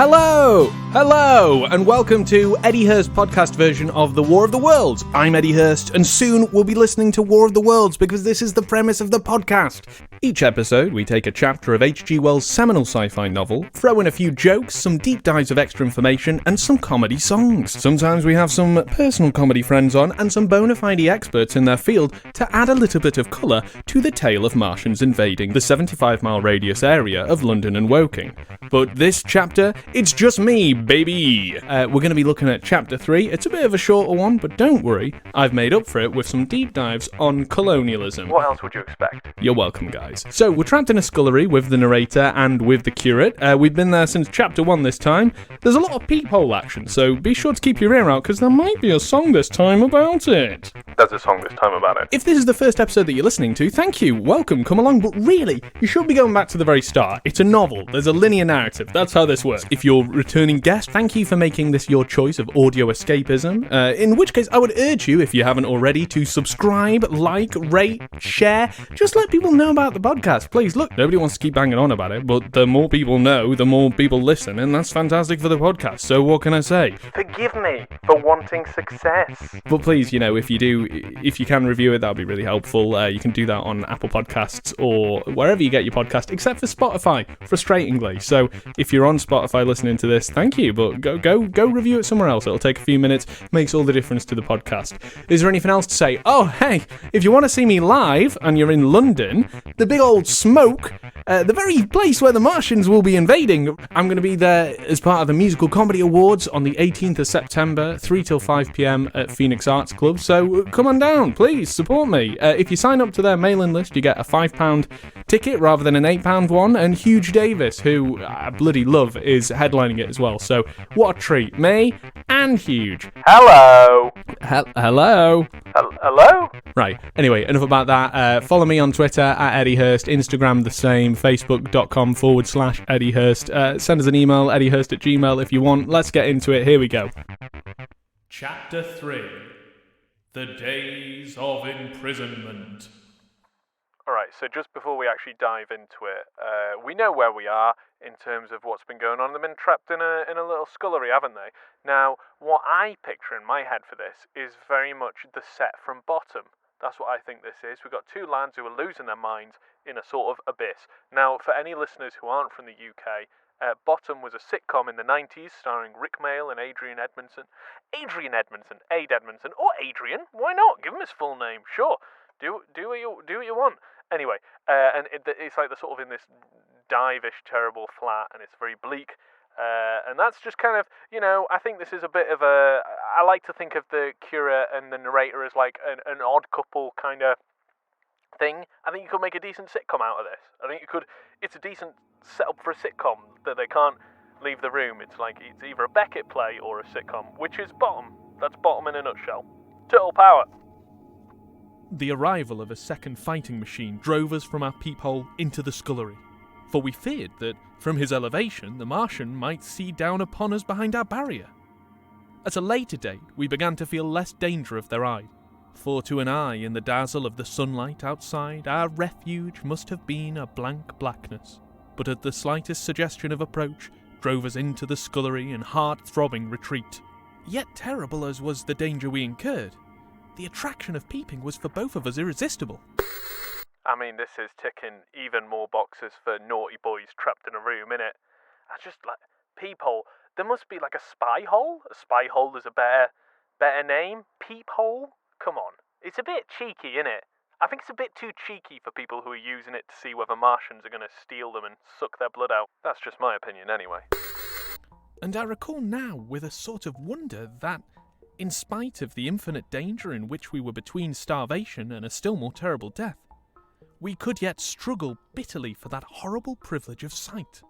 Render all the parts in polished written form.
Hello, and welcome to Eddie Hurst's podcast version of The War of the Worlds. I'm Eddie Hurst, and soon we'll be listening to War of the Worlds because this is the premise of the podcast. Each episode, we take a chapter of H.G. Wells' seminal sci-fi novel, throw in a few jokes, some deep dives of extra information, and some comedy songs. Sometimes we have some personal comedy friends on, and some bona fide experts in their field to add a little bit of colour to the tale of Martians invading the 75-mile radius area of London and Woking. But this chapter, it's just me, baby! We're going to be looking at Chapter 3. It's a bit of a shorter one, but don't worry, I've made up for it with some deep dives on colonialism. What else would you expect? You're welcome, guys. So, we're trapped in a scullery with the narrator and with the curate. We've been there since Chapter 1 this time. There's a lot of peephole action, so be sure to keep your ear out, because there might be a song this time about it. There's a song this time about it. If this is the first episode that you're listening to, thank you, welcome, come along, but really, you should be going back to the very start. It's a novel, there's a linear narrative, that's how this works. If you're a returning guest, thank you for making this your choice of audio escapism, in which case I would urge you, if you haven't already, to subscribe, like, rate, share, just let people know about the podcast, please. Look, nobody wants to keep banging on about it, but the more people know, the more people listen, and that's fantastic for the podcast, so what can I say? Forgive me for wanting success. But please, if you can review it, that would be really helpful. You can do that on Apple Podcasts or wherever you get your podcast, except for Spotify, frustratingly. So if you're on Spotify listening to this, thank you, but go review it somewhere else. It'll take a few minutes, makes all the difference to the podcast. Is there anything else to say? Oh, hey, if you want to see me live and you're in London, the big old smoke, the very place where the Martians will be invading, I'm going to be there as part of the Musical Comedy Awards on the 18th of September, 3 till 5 p.m. at Phoenix Arts Club, so come on down, please, support me. If you sign up to their mailing list, you get a £5 ticket rather than an £8 one, and Huge Davis, who I bloody love, is headlining it as well, so what a treat. Me and Huge. Hello. Hello? Hello? Right, anyway, enough about that. Follow me on Twitter at Eddie Hurst, Instagram the same, facebook.com/Eddie Hurst. Send us an email, eddiehurst@gmail.com if you want. Let's get into it, here we go. Chapter 3. The Days of Imprisonment. Alright, so just before we actually dive into it, we know where we are in terms of what's been going on. They've been trapped in a little scullery, haven't they? Now, what I picture in my head for this is very much the set from Bottom. That's what I think this is. We've got two lads who are losing their minds in a sort of abyss. Now, for any listeners who aren't from the UK, Bottom was a sitcom in the 90s starring Rick Mayall and Adrian Edmondson. Ade Edmondson, or Adrian, why not? Give him his full name, sure. Do what you want. Anyway, and it's like they're sort of in this dive-ish terrible flat, and it's very bleak. And that's just kind of, I think this is a bit of a... I like to think of the Curate and the narrator as like an odd couple kind of thing. I think you could make a decent sitcom out of this. I think it's a decent setup for a sitcom that they can't leave the room. It's like it's either a Beckett play or a sitcom, which is Bottom. That's Bottom in a nutshell. Turtle power. The arrival of a second fighting machine drove us from our peephole into the scullery, for we feared that, from his elevation, the Martian might see down upon us behind our barrier. At a later date, we began to feel less danger of their eye, for to an eye in the dazzle of the sunlight outside, our refuge must have been a blank blackness, but at the slightest suggestion of approach, drove us into the scullery in heart-throbbing retreat. Yet terrible as was the danger we incurred, the attraction of peeping was for both of us irresistible. I mean, this is ticking even more boxes for naughty boys trapped in a room, innit? I just, peephole. There must be like a spy hole? A spy hole is a better name? Peephole? Come on. It's a bit cheeky, innit? I think it's a bit too cheeky for people who are using it to see whether Martians are going to steal them and suck their blood out. That's just my opinion, anyway. And I recall now with a sort of wonder that, in spite of the infinite danger in which we were between starvation and a still more terrible death, we could yet struggle bitterly for that horrible privilege of sight.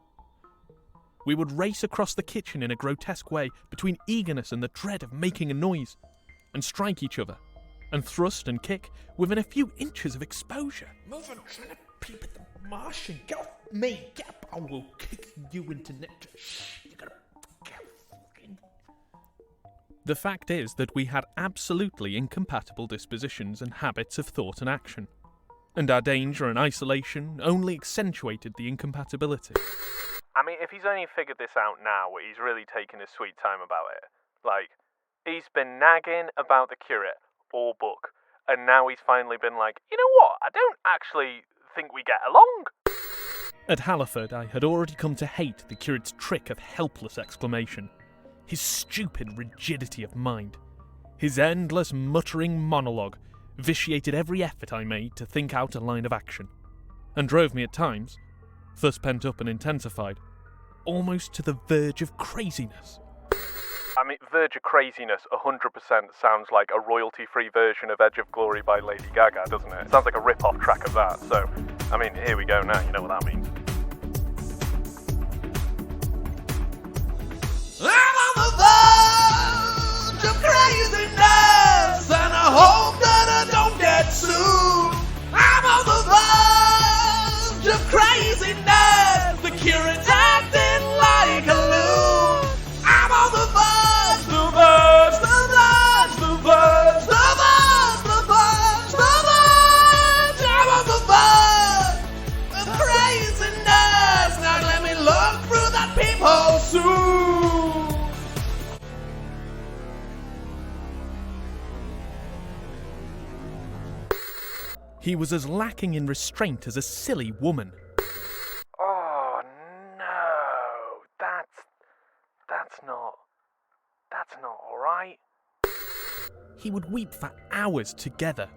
We would race across the kitchen in a grotesque way between eagerness and the dread of making a noise, and strike each other, and thrust and kick within a few inches of exposure. Move on, trying to peep at the Martian. Get off me, get up, I will kick you into nectar. You gotta get fucking... The fact is that we had absolutely incompatible dispositions and habits of thought and action, and our danger and isolation only accentuated the incompatibility. I mean, if he's only figured this out now, he's really taking his sweet time about it. Like, he's been nagging about the Curate all book, and now he's finally been like, you know what, I don't actually think we get along. At Halliford, I had already come to hate the Curate's trick of helpless exclamation, his stupid rigidity of mind. His endless muttering monologue vitiated every effort I made to think out a line of action, and drove me at times, thus pent up and intensified, almost to the verge of craziness. I mean, verge of craziness 100% sounds like a royalty-free version of Edge of Glory by Lady Gaga, doesn't it? It sounds like a rip-off track of that, so, I mean, here we go now, you know what that means. I'm on the verge of craziness, and I hope that I don't get sued. I'm on the verge of craziness, the Curate's acting like a loon. I'm on the verge, the verge, the verge, the verge, the verge, the verge, the verge. I'm on the verge of craziness. Now let me look through that peephole soon. He was as lacking in restraint as a silly woman. Oh, no, that's not alright. He would weep for hours together,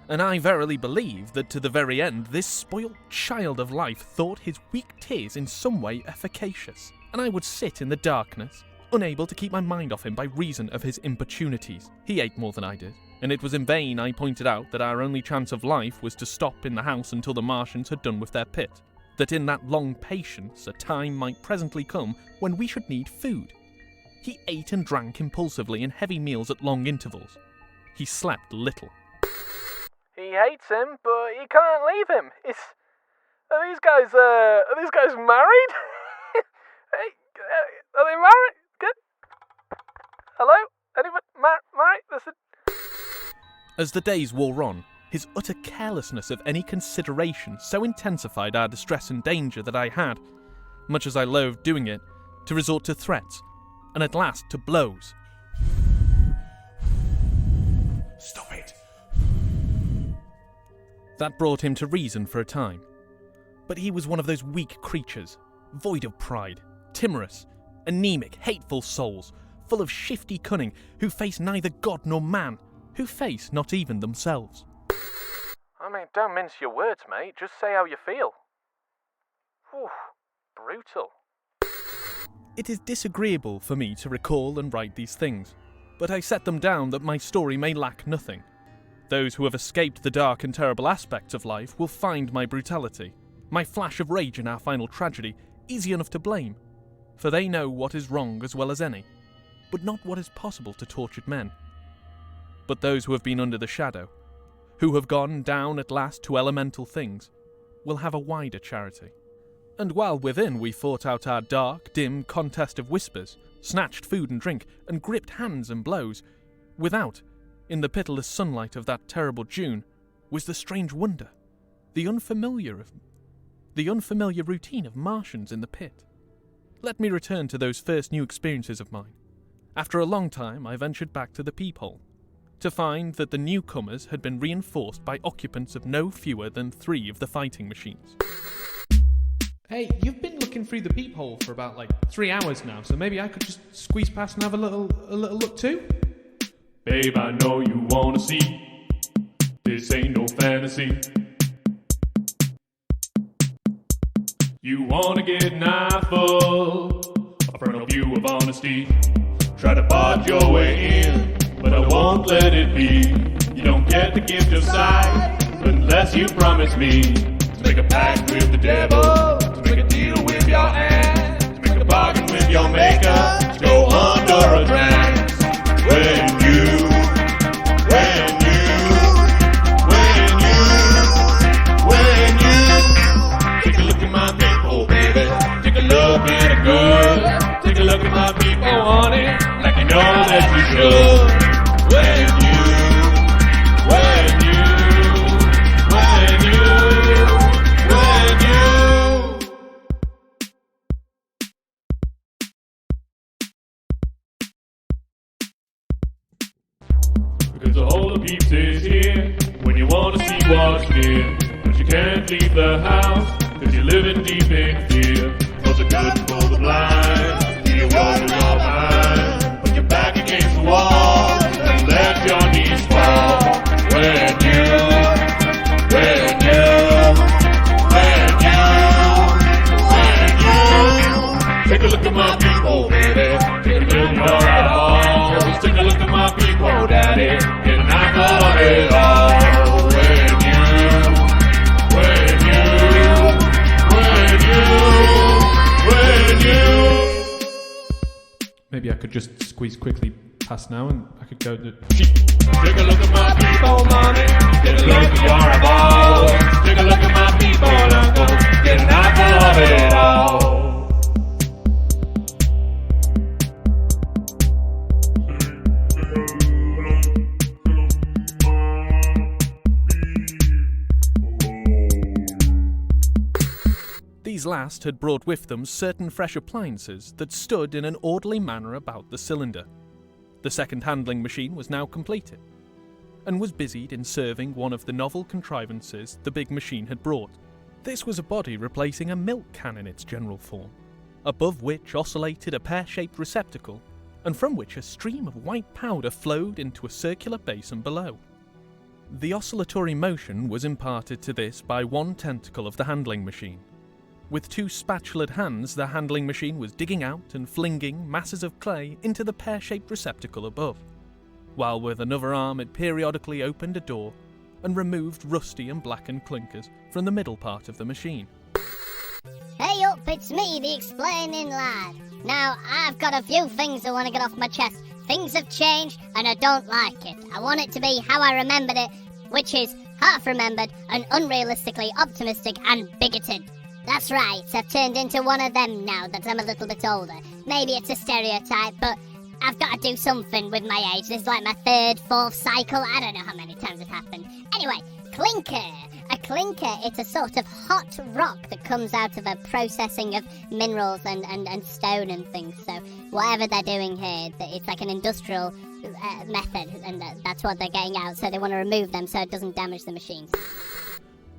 and I verily believe that to the very end this spoilt child of life thought his weak tears in some way efficacious, and I would sit in the darkness, unable to keep my mind off him by reason of his importunities. He ate more than I did, and it was in vain I pointed out that our only chance of life was to stop in the house until the Martians had done with their pit, that in that long patience a time might presently come when we should need food. He ate and drank impulsively in heavy meals at long intervals. He slept little. He hates him, but he can't leave him. Are these guys married? Hey, are they married? Good. Hello? Anybody married? Listen. As the days wore on, his utter carelessness of any consideration so intensified our distress and danger that I had, much as I loathed doing it, to resort to threats, and at last to blows. Stop it. That brought him to reason for a time. But he was one of those weak creatures, void of pride, timorous, anemic, hateful souls, full of shifty cunning, who face neither God nor man, who face not even themselves. I mean, don't mince your words, mate. Just say how you feel. Whew, brutal. It is disagreeable for me to recall and write these things, but I set them down that my story may lack nothing. Those who have escaped the dark and terrible aspects of life will find my brutality, my flash of rage in our final tragedy, easy enough to blame, for they know what is wrong as well as any, but not what is possible to tortured men. But those who have been under the shadow, who have gone down at last to elemental things, will have a wider charity. And while within we fought out our dark, dim contest of whispers, snatched food and drink, and gripped hands and blows, without, in the pitiless sunlight of that terrible June, was the strange wonder, the unfamiliar routine of Martians in the pit. Let me return to those first new experiences of mine. After a long time, I ventured back to the peephole, to find that the newcomers had been reinforced by occupants of no fewer than 3 of the fighting machines. Hey, you've been looking through the peephole for about 3 hours now, so maybe I could just squeeze past and have a little look too? Babe, I know you wanna see. This ain't no fantasy. You wanna get an eyeful, a frontal view of honesty. Try to barge your way in, but I won't let it be. You don't get the gift of sight unless you promise me to make a pact with the devil, to make a deal with your aunt, to make a bargain with your maker, to go under a trance. When you take a look at my people, baby. Take a look at a girl. Take a look at my people, honey, like you know that you should. When you 'cause the whole of peeps is here. When you wanna see what's near, but you can't leave the house, 'cause you're living deep in fear. For the good and for the blind, be a world in your mind. Put your back against the wall, and let your knees fall. When you take a look at my people, daddy. Take a look at all right balls. Take a look at my people, daddy. Get an apple of it all. When you. Maybe I could just squeeze quickly past now and I could go to... Take a look at my people, mommy. Get a look at your eyeballs. Take a look at my people, uncle. Get an apple of it all. These last had brought with them certain fresh appliances that stood in an orderly manner about the cylinder. The second handling machine was now completed, and was busied in serving one of the novel contrivances the big machine had brought. This was a body replacing a milk can in its general form, above which oscillated a pear-shaped receptacle, and from which a stream of white powder flowed into a circular basin below. The oscillatory motion was imparted to this by one tentacle of the handling machine. With two spatulate hands, the handling machine was digging out and flinging masses of clay into the pear-shaped receptacle above, while with another arm it periodically opened a door and removed rusty and blackened clinkers from the middle part of the machine. Hey up, it's me, the explaining lad. Now, I've got a few things I want to get off my chest. Things have changed and I don't like it. I want it to be how I remembered it, which is half-remembered and unrealistically optimistic and bigoted. That's right, I've turned into one of them now that I'm a little bit older. Maybe it's a stereotype, but I've got to do something with my age. This is like my third, fourth cycle. I don't know how many times it's happened. Anyway, clinker. A clinker, it's a sort of hot rock that comes out of a processing of minerals and stone and things. So whatever they're doing here, it's like an industrial method, and that's what they're getting out. So they want to remove them so it doesn't damage the machines.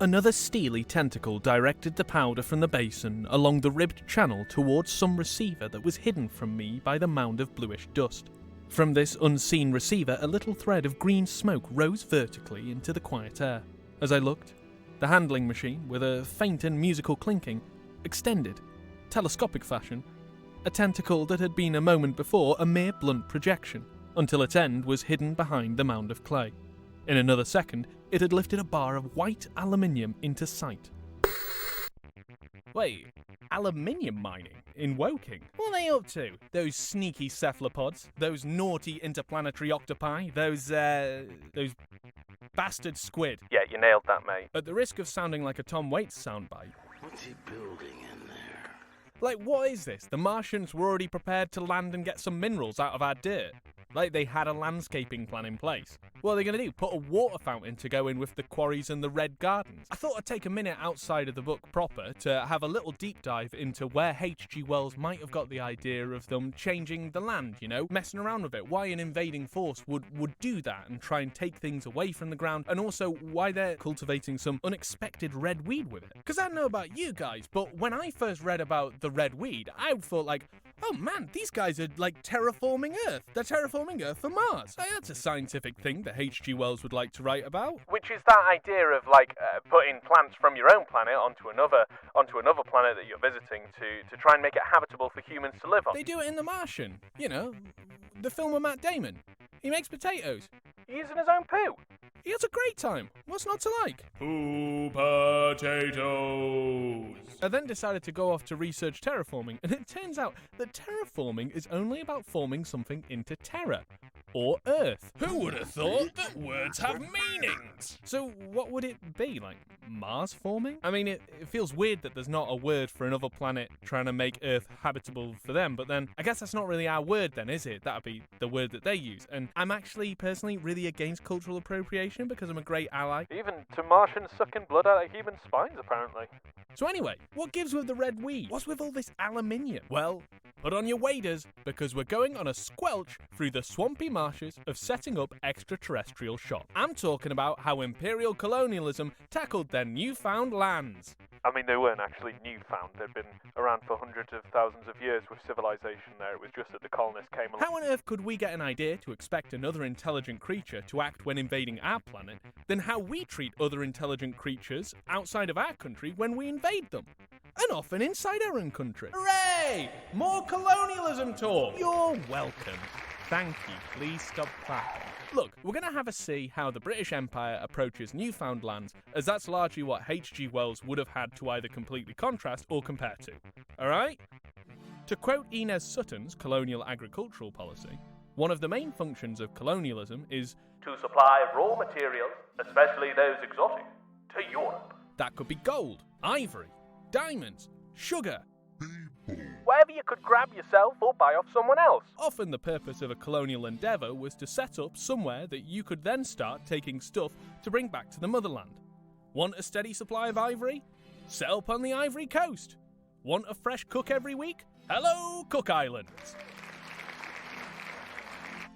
Another steely tentacle directed the powder from the basin along the ribbed channel towards some receiver that was hidden from me by the mound of bluish dust. From this unseen receiver, a little thread of green smoke rose vertically into the quiet air. As I looked, the handling machine, with a faint and musical clinking, extended, telescopic fashion, a tentacle that had been a moment before a mere blunt projection, until its end was hidden behind the mound of clay. In another second, it had lifted a bar of white aluminium into sight. Wait, aluminium mining in Woking? What are they up to? Those sneaky cephalopods, those naughty interplanetary octopi, those bastard squid. Yeah, you nailed that, mate. At the risk of sounding like a Tom Waits soundbite. What's he building in there? Like, what is this? The Martians were already prepared to land and get some minerals out of our dirt. Like they had a landscaping plan in place. What are they going to do? Put a water fountain to go in with the quarries and the red gardens? I thought I'd take a minute outside of the book proper to have a little deep dive into where H.G. Wells might have got the idea of them changing the land, you know, messing around with it. Why an invading force would do that and try and take things away from the ground, and also why they're cultivating some unexpected red weed with it. Because I don't know about you guys, but when I first read about the red weed, I thought like, oh man, these guys are like terraforming Earth. They're terraforming Earth for Mars. Like, that's a scientific thing that H.G. Wells would like to write about. Which is that idea of like putting plants from your own planet onto another planet that you're visiting to try and make it habitable for humans to live on. They do it in The Martian. You know, the film with Matt Damon. He makes potatoes. Using his own poo. He has a great time. What's not to like? Poo potatoes. I then decided to go off to research terraforming, and it turns out that terraforming is only about forming something into terra, or Earth. Who would have thought that words have meanings? So what would it be, like Mars forming? I mean, it feels weird that there's not a word for another planet trying to make Earth habitable for them, but then I guess that's not really our word then, is it? That'd be the word that they use, and I'm actually personally really against cultural appropriation because I'm a great ally. Even to Martians sucking blood out of human spines, apparently. So anyway, what gives with the red weed? What's with all this aluminium? Well, put on your waders, because we're going on a squelch through the swampy marshes of setting up extraterrestrial shop. I'm talking about how imperial colonialism tackled their newfound lands. I mean, they weren't actually newfound. They'd been around for hundreds of thousands of years with civilization there. It was just that the colonists came along. How on earth could we get an idea to expect another intelligent creature to act when invading our planet than how we treat other intelligent creatures outside of our country when we invade them? And often inside our own country. Hooray! More colonialism talk! You're welcome. Thank you. Please stop clapping. Look, we're going to have a see how the British Empire approaches newfound lands, as that's largely what H.G. Wells would have had to either completely contrast or compare to. Alright? To quote Inez Sutton's colonial agricultural policy, one of the main functions of colonialism is to supply raw materials, especially those exotic, to Europe. That could be gold, ivory, diamonds, sugar. Whatever you could grab yourself or buy off someone else. Often the purpose of a colonial endeavour was to set up somewhere that you could then start taking stuff to bring back to the motherland. Want a steady supply of ivory? Set up on the Ivory Coast. Want a fresh cook every week? Hello, Cook Islands.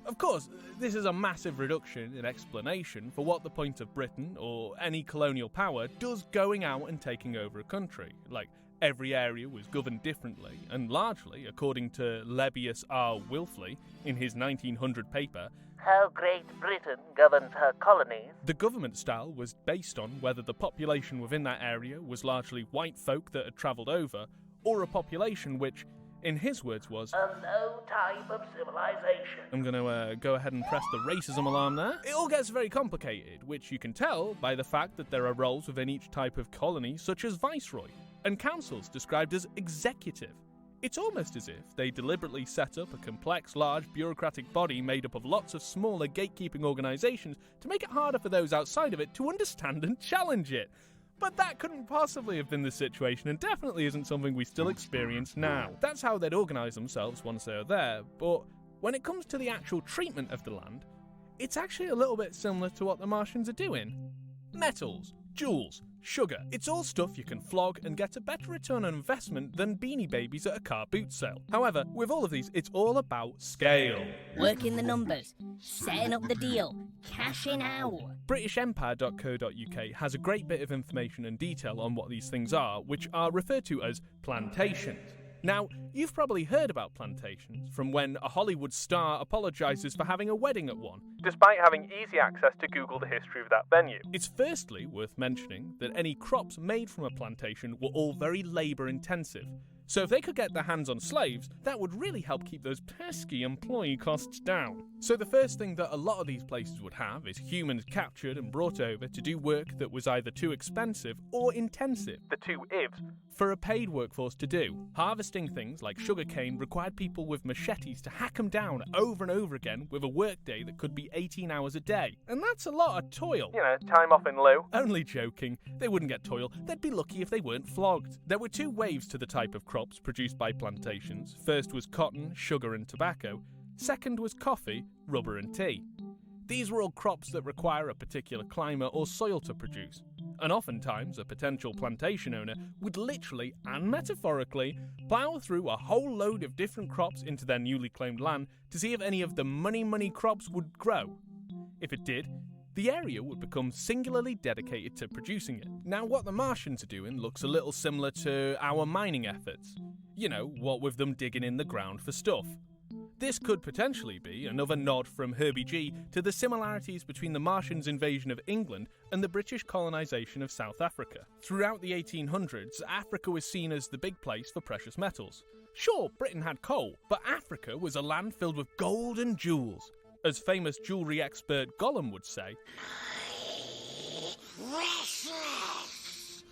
Of course, this is a massive reduction in explanation for what the point of Britain, or any colonial power, does going out and taking over a country. Like, every area was governed differently, and largely, according to Lebbeus R. Wilfley in his 1900 paper, How Great Britain Governed Her Colonies, the government style was based on whether the population within that area was largely white folk that had travelled over, or a population which, in his words, was a low type of civilization. I'm going to go ahead and press the racism alarm there. It all gets very complicated, which you can tell by the fact that there are roles within each type of colony, such as viceroy, and councils described as executive. It's almost as if they deliberately set up a complex, large bureaucratic body made up of lots of smaller gatekeeping organisations to make it harder for those outside of it to understand and challenge it. But that couldn't possibly have been the situation, and definitely isn't something we still experience now. That's how they'd organise themselves once they are there, but when it comes to the actual treatment of the land, it's actually a little bit similar to what the Martians are doing. Metals, jewels, sugar, it's all stuff you can flog and get a better return on investment than Beanie Babies at a car boot sale. However, with all of these, it's all about scale. Working the numbers, setting up the deal, cashing out. BritishEmpire.co.uk has a great bit of information and detail on what these things are, which are referred to as plantations. Now, you've probably heard about plantations from when a Hollywood star apologises for having a wedding at one, despite having easy access to Google the history of that venue. It's firstly worth mentioning that any crops made from a plantation were all very labour intensive. So if they could get their hands on slaves, that would really help keep those pesky employee costs down. So the first thing that a lot of these places would have is humans captured and brought over to do work that was either too expensive or intensive. The two ifs. For a paid workforce to do. Harvesting things like sugarcane required people with machetes to hack them down over and over again with a workday that could be 18 hours a day. And that's a lot of toil. You know, time off in lieu. Only joking. They wouldn't get toil. They'd be lucky if they weren't flogged. There were two waves to the type of crops produced by plantations. First was cotton, sugar and tobacco. Second was coffee, rubber and tea. These were all crops that require a particular climate or soil to produce. And oftentimes, a potential plantation owner would literally and metaphorically plough through a whole load of different crops into their newly claimed land to see if any of the money crops would grow. If it did, the area would become singularly dedicated to producing it. Now, what the Martians are doing looks a little similar to our mining efforts. You know, what with them digging in the ground for stuff. This could potentially be another nod from Herbie G to the similarities between the Martians' invasion of England and the British colonisation of South Africa. Throughout the 1800s, Africa was seen as the big place for precious metals. Sure, Britain had coal, but Africa was a land filled with gold and jewels. As famous jewellery expert Gollum would say,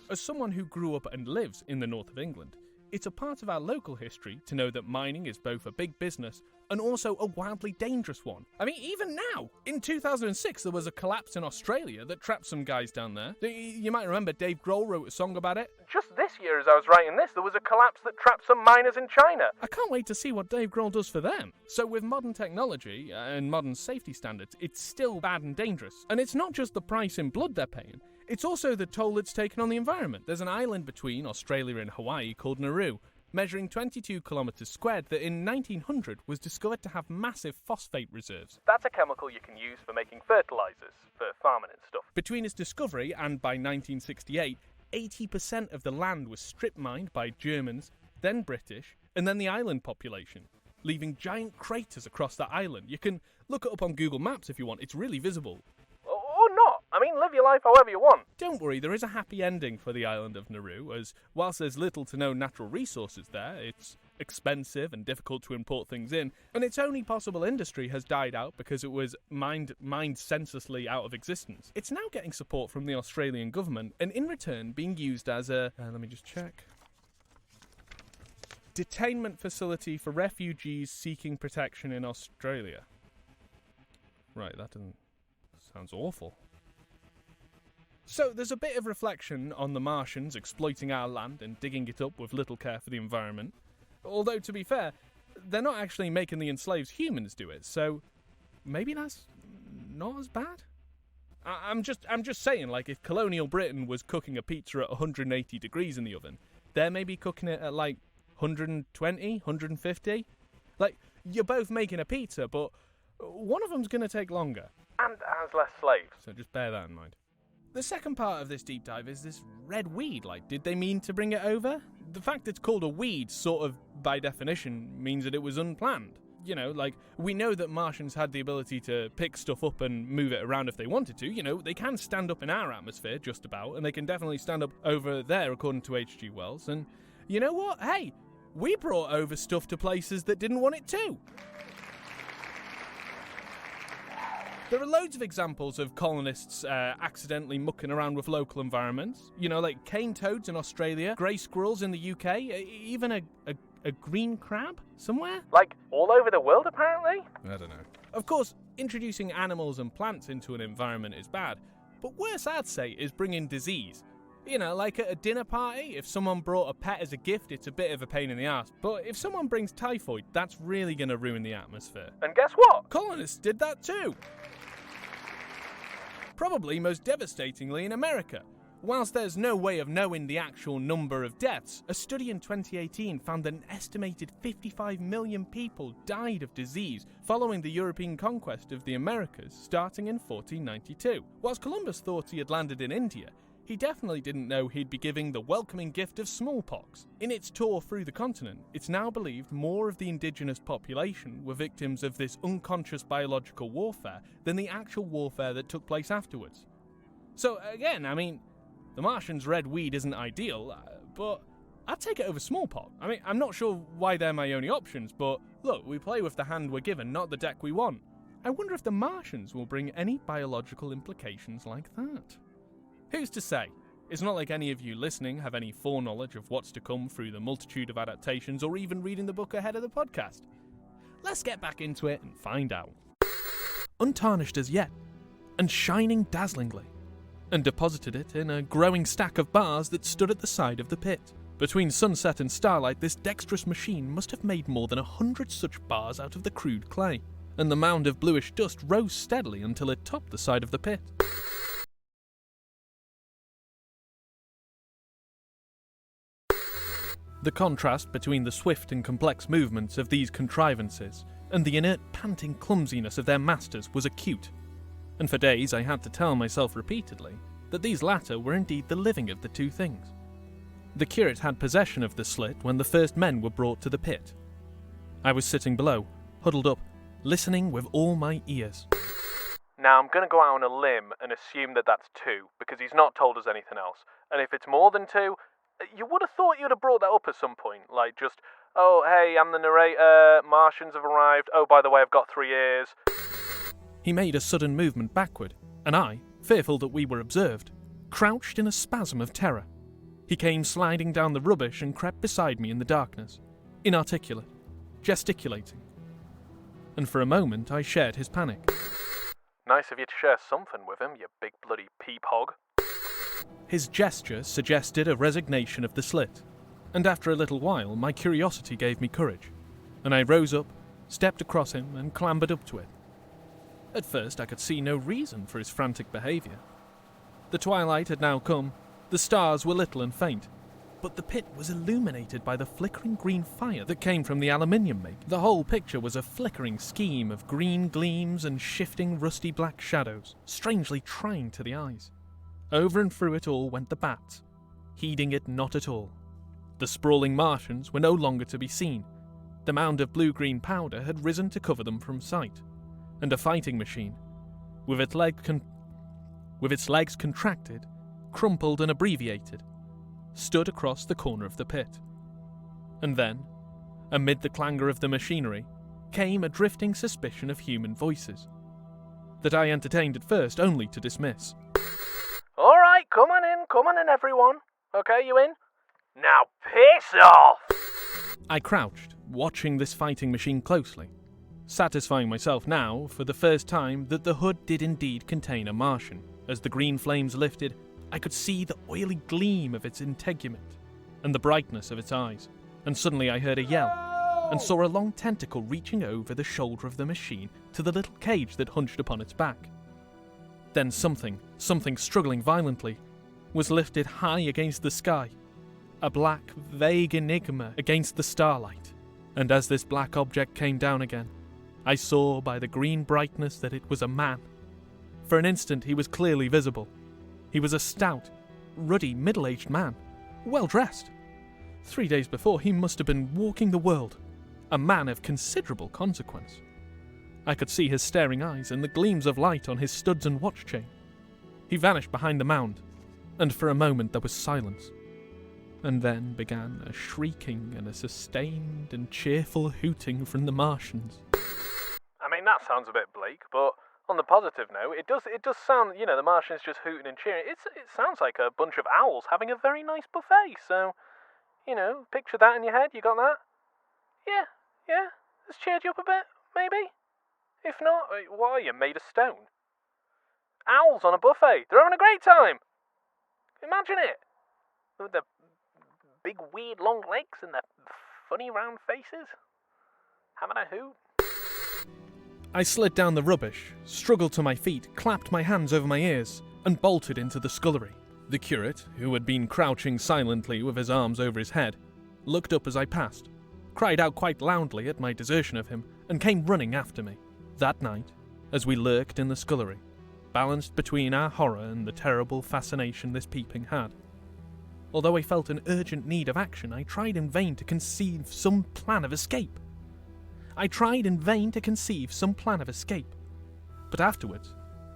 as someone who grew up and lives in the north of England, it's a part of our local history to know that mining is both a big business and also a wildly dangerous one. I mean, even now, in 2006, there was a collapse in Australia that trapped some guys down there. You might remember Dave Grohl wrote a song about it. Just this year, as I was writing this, there was a collapse that trapped some miners in China. I can't wait to see what Dave Grohl does for them. So with modern technology and modern safety standards, it's still bad and dangerous. And it's not just the price in blood they're paying. It's also the toll it's taken on the environment. There's an island between Australia and Hawaii called Nauru. measuring 22 kilometres squared, that in 1900 was discovered to have massive phosphate reserves. That's a chemical you can use for making fertilisers, for farming and stuff. Between its discovery and by 1968, 80% of the land was strip mined by Germans, then British, and then the island population, leaving giant craters across the island. You can look it up on Google Maps if you want, it's really visible. Or not. I mean, live your life however you want. Don't worry, there is a happy ending for the island of Nauru, as whilst there's little to no natural resources there, it's expensive and difficult to import things in, and its only possible industry has died out because it was mined senselessly out of existence. It's now getting support from the Australian government, and in return being used as a... let me just check... detainment facility for refugees seeking protection in Australia. Right, that doesn't... sounds awful. So there's a bit of reflection on the Martians exploiting our land and digging it up with little care for the environment. Although, to be fair, they're not actually making the enslaved humans do it, so maybe that's not as bad? I'm just saying, like, if colonial Britain was cooking a pizza at 180 degrees in the oven, they're maybe cooking it at, like, 120, 150? Like, you're both making a pizza, but one of them's going to take longer. And has less slaves. So just bear that in mind. The second part of this deep dive is this red weed. Like, did they mean to bring it over? The fact it's called a weed, sort of, by definition, means that it was unplanned. You know, like, we know that Martians had the ability to pick stuff up and move it around if they wanted to. You know, they can stand up in our atmosphere, just about, and they can definitely stand up over there, according to H.G. Wells. And you know what? Hey, we brought over stuff to places that didn't want it too. There are loads of examples of colonists accidentally mucking around with local environments. You know, like cane toads in Australia, grey squirrels in the UK, even a green crab somewhere? Like, all over the world, apparently? I don't know. Of course, introducing animals and plants into an environment is bad, but worse, I'd say, is bringing disease. You know, like at a dinner party, if someone brought a pet as a gift, it's a bit of a pain in the ass. But if someone brings typhoid, that's really going to ruin the atmosphere. And guess what? Colonists did that too. Probably most devastatingly in America. Whilst there's no way of knowing the actual number of deaths, a study in 2018 found that an estimated 55 million people died of disease following the European conquest of the Americas starting in 1492. Whilst Columbus thought he had landed in India, he definitely didn't know he'd be giving the welcoming gift of smallpox. In its tour through the continent, it's now believed more of the indigenous population were victims of this unconscious biological warfare than the actual warfare that took place afterwards. So again, I mean, the Martians' red weed isn't ideal, but I'd take it over smallpox. I mean, I'm not sure why they're my only options, but look, we play with the hand we're given, not the deck we want. I wonder if the Martians will bring any biological implications like that. Who's to say? It's not like any of you listening have any foreknowledge of what's to come through the multitude of adaptations or even reading the book ahead of the podcast. Let's get back into it and find out. Untarnished as yet, and shining dazzlingly, and deposited it in a growing stack of bars that stood at the side of the pit. Between sunset and starlight, this dexterous machine must have made more than 100 such bars out of the crude clay, and the mound of bluish dust rose steadily until it topped the side of the pit. The contrast between the swift and complex movements of these contrivances and the inert, panting clumsiness of their masters was acute, and for days I had to tell myself repeatedly that these latter were indeed the living of the two things. The curate had possession of the slit when the first men were brought to the pit. I was sitting below, huddled up, listening with all my ears. Now, I'm going to go out on a limb and assume that that's 2, because he's not told us anything else. And if it's more than 2, you would have thought you'd have brought that up at some point. Like, just, oh, hey, I'm the narrator, Martians have arrived, oh, by the way, I've got 3 ears. He made a sudden movement backward, and I, fearful that we were observed, crouched in a spasm of terror. He came sliding down the rubbish and crept beside me in the darkness, inarticulate, gesticulating. And for a moment I shared his panic. Nice of you to share something with him, you big bloody peep hog. His gesture suggested a resignation of the slit, and after a little while my curiosity gave me courage, and I rose up, stepped across him and clambered up to it. At first I could see no reason for his frantic behaviour. The twilight had now come, the stars were little and faint, but the pit was illuminated by the flickering green fire that came from the aluminium make. The whole picture was a flickering scheme of green gleams and shifting rusty black shadows, strangely trying to the eyes. Over and through it all went the bats, heeding it not at all. The sprawling Martians were no longer to be seen. The mound of blue-green powder had risen to cover them from sight, and a fighting machine, with its legs contracted, crumpled and abbreviated, stood across the corner of the pit. And then, amid the clangor of the machinery, came a drifting suspicion of human voices, that I entertained at first only to dismiss. All right, come on in, everyone. Okay, you in? Now piss off! I crouched, watching this fighting machine closely, satisfying myself now, for the first time, that the hood did indeed contain a Martian. As the green flames lifted, I could see the oily gleam of its integument, and the brightness of its eyes, and suddenly I heard a yell, and saw a long tentacle reaching over the shoulder of the machine to the little cage that hunched upon its back. Then something struggling violently, was lifted high against the sky, a black, vague enigma against the starlight, and as this black object came down again, I saw by the green brightness that it was a man. For an instant he was clearly visible. He was a stout, ruddy, middle-aged man, well-dressed. 3 days before he must have been walking the world, a man of considerable consequence. I could see his staring eyes and the gleams of light on his studs and watch chain. He vanished behind the mound, and for a moment there was silence. And then began a shrieking and a sustained and cheerful hooting from the Martians. I mean, that sounds a bit bleak, but on the positive note, it does sound, the Martians just hooting and cheering. It sounds like a bunch of owls having a very nice buffet, so, picture that in your head, you got that? Yeah, it's cheered you up a bit, maybe? If not, what are you, made of stone? Owls on a buffet, they're having a great time! Imagine it! With the big weird long legs and the funny round faces. Having a hoot. I slid down the rubbish, struggled to my feet, clapped my hands over my ears, and bolted into the scullery. The curate, who had been crouching silently with his arms over his head, looked up as I passed, cried out quite loudly at my desertion of him, and came running after me. That night, as we lurked in the scullery, balanced between our horror and the terrible fascination this peeping had, although I felt an urgent need of action, I tried in vain to conceive some plan of escape. But afterwards,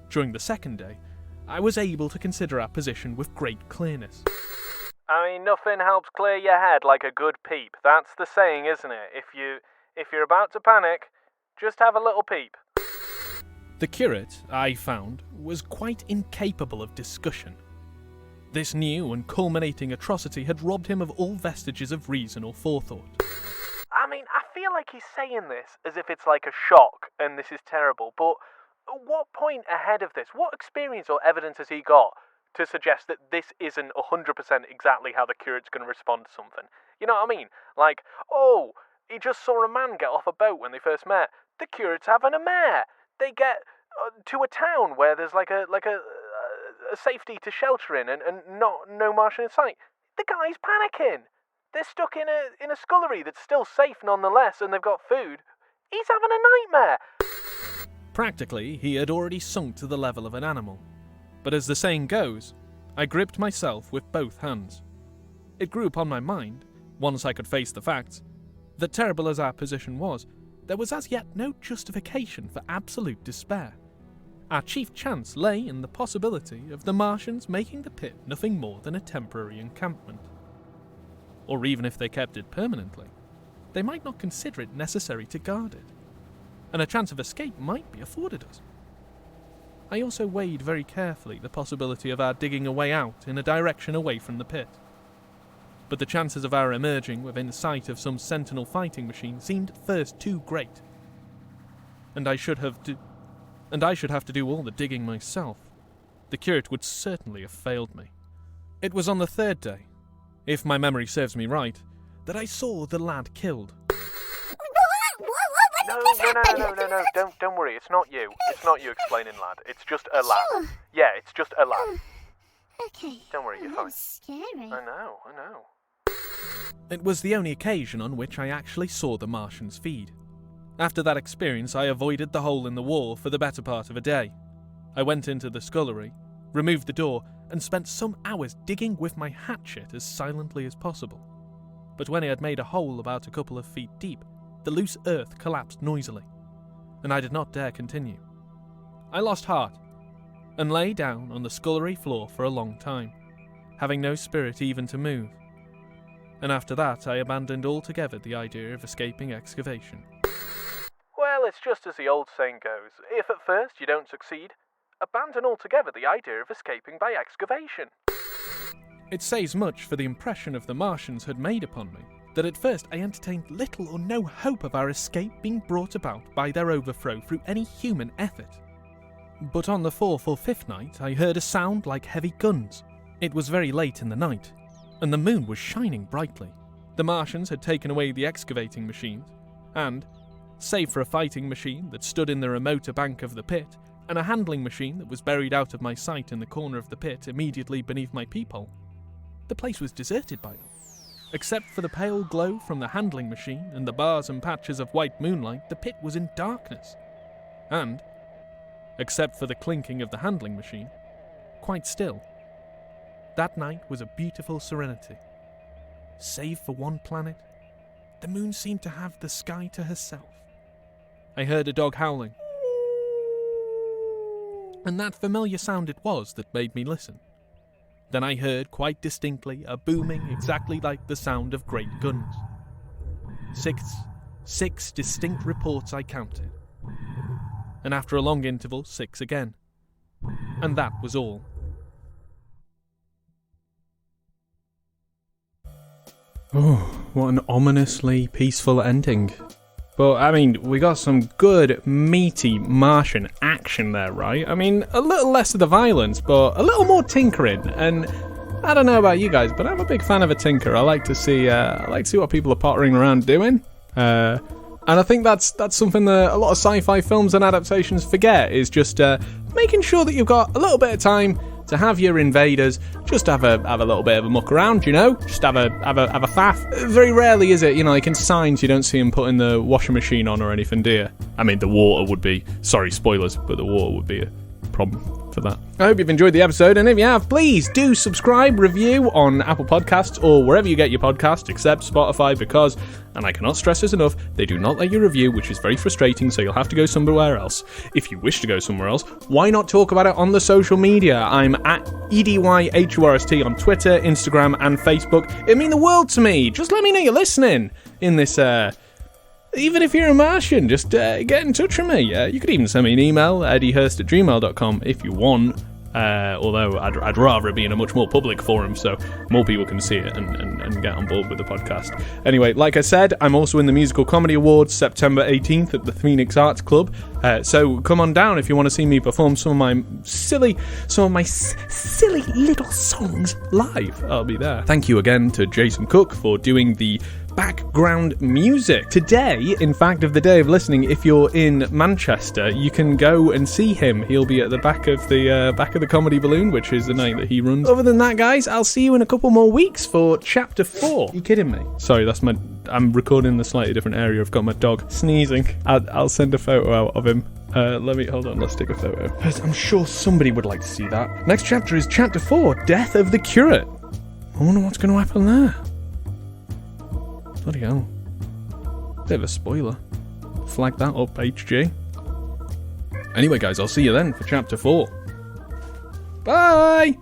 during the second day, I was able to consider our position with great clearness. I mean, nothing helps clear your head like a good peep. That's the saying, isn't it? If you're about to panic, just have a little peep. The curate, I found, was quite incapable of discussion. This new and culminating atrocity had robbed him of all vestiges of reason or forethought. I mean, I feel like he's saying this as if it's like a shock and this is terrible, but at what point ahead of this, what experience or evidence has he got to suggest that this isn't 100% exactly how the curate's going to respond to something? You know what I mean? Like, oh, he just saw a man get off a boat when they first met. The curate's having a mare. They get to a town where there's like a safety to shelter in and no Martian in sight. The guy's panicking. They're stuck in a scullery that's still safe nonetheless, and they've got food. He's having a nightmare. Practically, he had already sunk to the level of an animal. But as the saying goes, I gripped myself with both hands. It grew upon my mind, once I could face the facts, that terrible as our position was, there was as yet no justification for absolute despair. Our chief chance lay in the possibility of the Martians making the pit nothing more than a temporary encampment. Or even if they kept it permanently, they might not consider it necessary to guard it, and a chance of escape might be afforded us. I also weighed very carefully the possibility of our digging a way out in a direction away from the pit. But the chances of our emerging within sight of some sentinel fighting machine seemed at first too great. And I should have to do all the digging myself. The curate would certainly have failed me. It was on the third day, if my memory serves me right, that I saw the lad killed. No, don't worry, it's not you. It's not you explaining, lad. It's just a lad. Sure. Yeah, it's just a lad. Okay. Don't worry, you're fine. That's scary. I know. It was the only occasion on which I actually saw the Martians feed. After that experience, I avoided the hole in the wall for the better part of a day. I went into the scullery, removed the door, and spent some hours digging with my hatchet as silently as possible. But when I had made a hole about a couple of feet deep, the loose earth collapsed noisily, and I did not dare continue. I lost heart, and lay down on the scullery floor for a long time, having no spirit even to move. And after that, I abandoned altogether the idea of escaping excavation. Well, it's just as the old saying goes, if at first you don't succeed, abandon altogether the idea of escaping by excavation. It says much for the impression of the Martians had made upon me, that at first I entertained little or no hope of our escape being brought about by their overthrow through any human effort. But on the fourth or fifth night, I heard a sound like heavy guns. It was very late in the night, and the moon was shining brightly. The Martians had taken away the excavating machines, and, save for a fighting machine that stood in the remoter bank of the pit, and a handling machine that was buried out of my sight in the corner of the pit immediately beneath my peephole, the place was deserted by them. Except for the pale glow from the handling machine and the bars and patches of white moonlight, the pit was in darkness. And, except for the clinking of the handling machine, quite still. That night was a beautiful serenity. Save for one planet, the moon seemed to have the sky to herself. I heard a dog howling, and that familiar sound it was that made me listen. Then I heard quite distinctly a booming exactly like the sound of great guns. Six distinct reports I counted. And after a long interval, 6 again. And that was all. Oh, what an ominously peaceful ending. But, I mean, we got some good, meaty Martian action there, right? I mean, a little less of the violence, but a little more tinkering. And I don't know about you guys, but I'm a big fan of a tinker. I like to see what people are pottering around doing. And I think that's something that a lot of sci-fi films and adaptations forget, is just making sure that you've got a little bit of time to have your invaders just have a little bit of a muck around, you know? Just have a faff. Very rarely is it, you know, like in Signs, you don't see them putting the washing machine on or anything, do you? I mean, the water would be, sorry, spoilers, but the water would be a problem for that. I hope you've enjoyed the episode, and if you have, please do subscribe, review on Apple Podcasts or wherever you get your podcast, except Spotify, because, and I cannot stress this enough, they do not let you review, which is very frustrating, so you'll have to go somewhere else. If you wish to go somewhere else, why not talk about it on the social media? I'm at EDYHURST on Twitter, Instagram, and Facebook. It'd mean the world to me. Just let me know you're listening in this, even if you're a Martian, just get in touch with me. You could even send me an email, eddiehurst@gmail.com, if you want. Although I'd rather it be in a much more public forum so more people can see it and get on board with the podcast. Anyway, like I said, I'm also in the Musical Comedy Awards September 18th at the Phoenix Arts Club. So come on down if you want to see me perform some of my silly little songs live. I'll be there. Thank you again to Jason Cooke for doing the background music. Today, in fact, of the day of listening, if you're in Manchester, you can go and see him. He'll be at the back of the Comedy Balloon, which is the night that he runs. Other than that, guys, I'll see you in a couple more weeks for Chapter 4. Are you kidding me? Sorry, I'm recording in a slightly different area. I've got my dog sneezing. I'll send a photo out of him. Let's take a photo. I'm sure somebody would like to see that. Next chapter is Chapter 4, Death of the Curate. I wonder what's going to happen there. Bloody hell. Bit of a spoiler. Flag that up, HG. Anyway, guys, I'll see you then for Chapter 4. Bye!